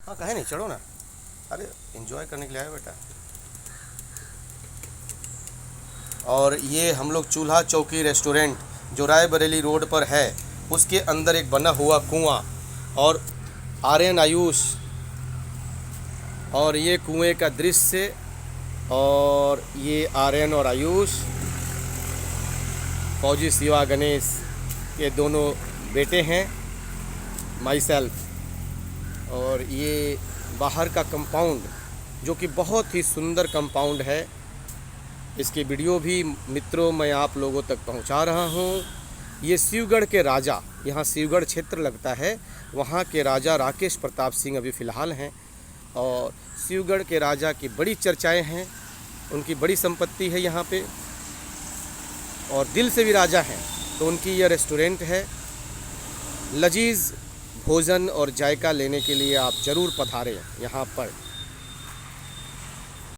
हाँ कहे नहीं, चढ़ो ना। अरे एंजॉय करने के लिए आए बेटा। और ये हम लोग चूल्हा चौकी रेस्टोरेंट जो रायबरेली रोड पर है, उसके अंदर एक बना हुआ कुआं, और आर्यन आयुष, और ये कुएं का दृश्य, और ये आर्यन और आयुष, फौजी शिवा गणेश, ये दोनों बेटे हैं, माई सेल्फ। और ये बाहर का कंपाउंड जो कि बहुत ही सुंदर कंपाउंड है, इसकी वीडियो भी मित्रों मैं आप लोगों तक पहुंचा रहा हूं। ये शिवगढ़ के राजा, यहाँ शिवगढ़ क्षेत्र लगता है, वहाँ के राजा राकेश प्रताप सिंह अभी फ़िलहाल हैं, और शिवगढ़ के राजा की बड़ी चर्चाएं हैं, उनकी बड़ी संपत्ति है यहाँ पे, और दिल से भी राजा हैं। तो उनकी यह रेस्टोरेंट है। लजीज भोजन और जायका लेने के लिए आप ज़रूर पधारें यहाँ पर।